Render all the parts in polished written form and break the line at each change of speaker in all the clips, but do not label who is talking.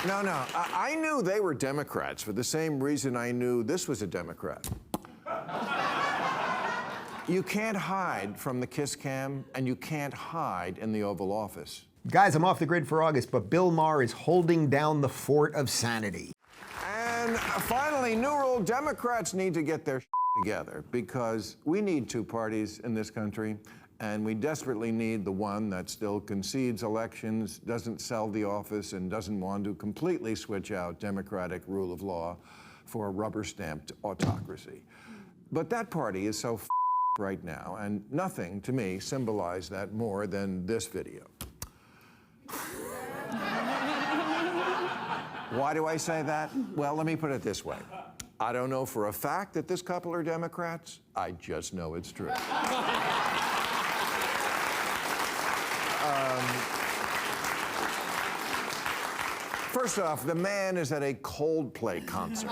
No, I knew they were Democrats for the same reason I knew this was a Democrat. You can't hide from the kiss cam, and you can't hide in the Oval Office.
Guys, I'm off the grid for August, but Bill Maher is holding down the fort of sanity.
And finally, new rule, Democrats need to get their together, because we need two parties in this country, and we desperately need the one that still concedes elections, doesn't sell the office, and doesn't want to completely switch out democratic rule of law for a rubber-stamped autocracy. But that party is so right now, and nothing, to me, symbolized that more than this video. Why do I say that? Well, let me put it this way. I don't know for a fact that this couple are Democrats. I just know it's true. First off, the man is at a Coldplay concert.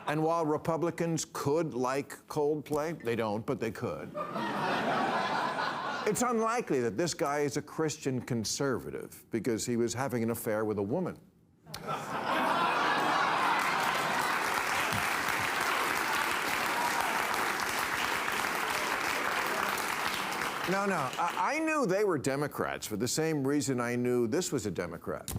And while Republicans could like Coldplay, they don't, but they could. It's unlikely that this guy is a Christian conservative because he was having an affair with a woman. No, I knew they were Democrats for the same reason I knew this was a Democrat.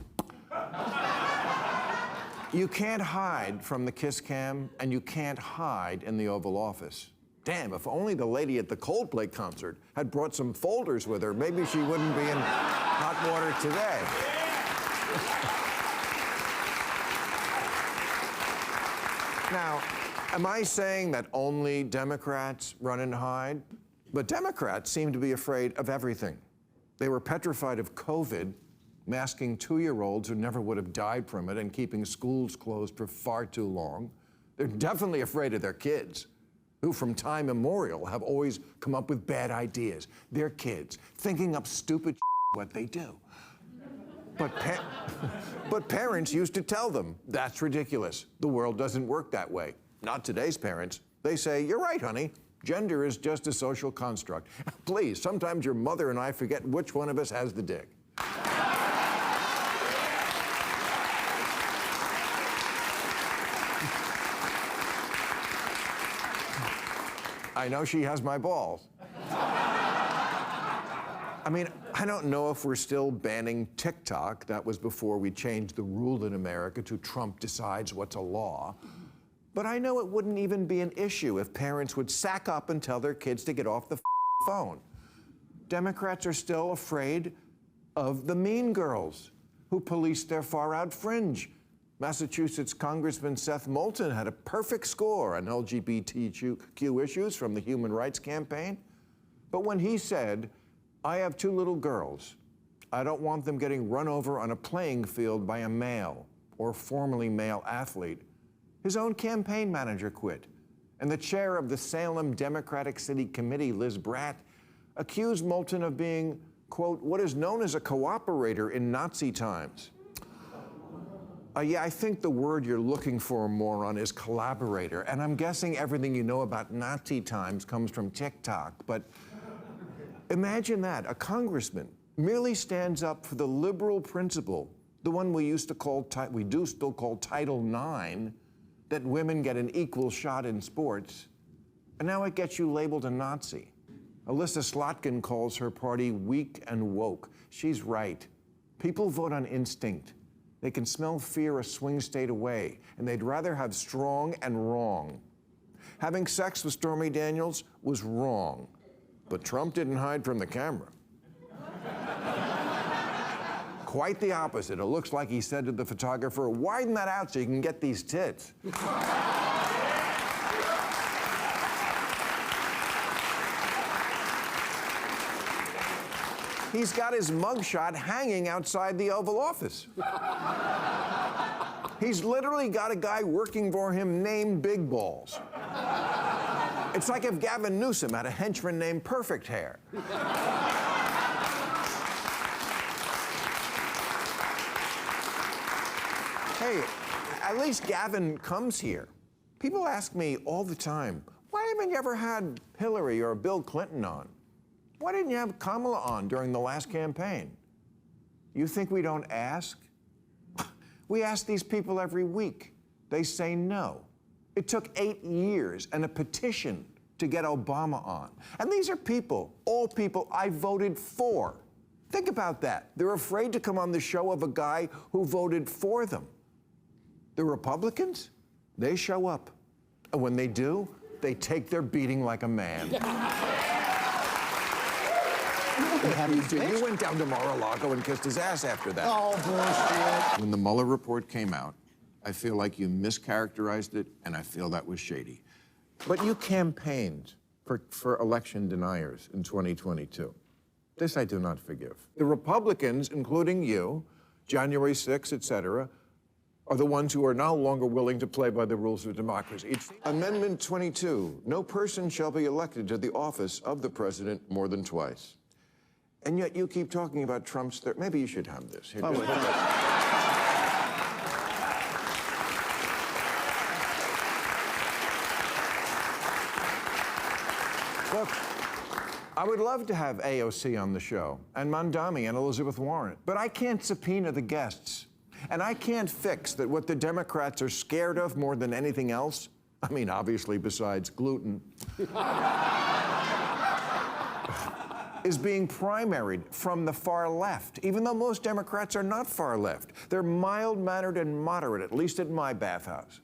You can't hide from the kiss cam, and you can't hide in the Oval Office. Damn, if only the lady at the Coldplay concert had brought some folders with her, maybe she wouldn't be in hot water today. Now, am I saying that only Democrats run and hide? But Democrats seem to be afraid of everything. They were petrified of COVID, masking 2-year-olds who never would have died from it and keeping schools closed for far too long. They're definitely afraid of their kids, who from time immemorial have always come up with bad ideas. Their kids, thinking up stupid what they do. But parents used to tell them, that's ridiculous. The world doesn't work that way. Not today's parents. They say, you're right, honey. Gender is just a social construct. Please, sometimes your mother and I forget which one of us has the dick. I know she has my balls. I mean, I don't know if we're still banning TikTok. That was before we changed the rule in America to Trump decides what's a law. But I know it wouldn't even be an issue if parents would sack up and tell their kids to get off the phone. Democrats are still afraid of the mean girls who police their far-out fringe. Massachusetts Congressman Seth Moulton had a perfect score on LGBTQ issues from the Human Rights Campaign. But when he said, I have 2 little girls, I don't want them getting run over on a playing field by a male or formerly male athlete, his own campaign manager quit. And the chair of the Salem Democratic City Committee, Liz Bratt, accused Moulton of being, quote, what is known as a cooperator in Nazi times. Yeah, I think the word you're looking for, moron, is collaborator. And I'm guessing everything you know about Nazi times comes from TikTok. But imagine that. A congressman merely stands up for the liberal principle, the one we used to call, we do still call Title IX, that women get an equal shot in sports. And now it gets you labeled a Nazi. Alyssa Slotkin calls her party weak and woke. She's right. People vote on instinct. They can smell fear a swing state away, and they'd rather have strong and wrong. Having sex with Stormy Daniels was wrong, but Trump didn't hide from the camera. Quite the opposite. It looks like he said to the photographer, widen that out so you can get these tits. He's got his mugshot hanging outside the Oval Office. He's literally got a guy working for him named Big Balls. It's like if Gavin Newsom had a henchman named Perfect Hair. Hey, at least Gavin comes here. People ask me all the time, why haven't you ever had Hillary or Bill Clinton on? Why didn't you have Kamala on during the last campaign? You think we don't ask? We ask these people every week. They say no. It took 8 years and a petition to get Obama on. And these are people, all people I voted for. Think about that. They're afraid to come on the show of a guy who voted for them. The Republicans, they show up. And when they do, they take their beating like a man. You went down to Mar-a-Lago and kissed his ass after that.
Oh, bullshit.
When the Mueller report came out, I feel like you mischaracterized it, and I feel that was shady. But you campaigned for election deniers in 2022. This I do not forgive. The Republicans, including you, January 6th, et cetera, are the ones who are no longer willing to play by the rules of democracy. Amendment 22, no person shall be elected to the office of the president more than twice. And yet you keep talking about Trump's maybe you should have this. Here, just put that. Look, I would love to have AOC on the show, and Mandami and Elizabeth Warren, but I can't subpoena the guests. And I can't fix that what the Democrats are scared of more than anything else, I mean, obviously besides gluten, is being primaried from the far left, even though most Democrats are not far left. They're mild-mannered and moderate, at least at my bathhouse.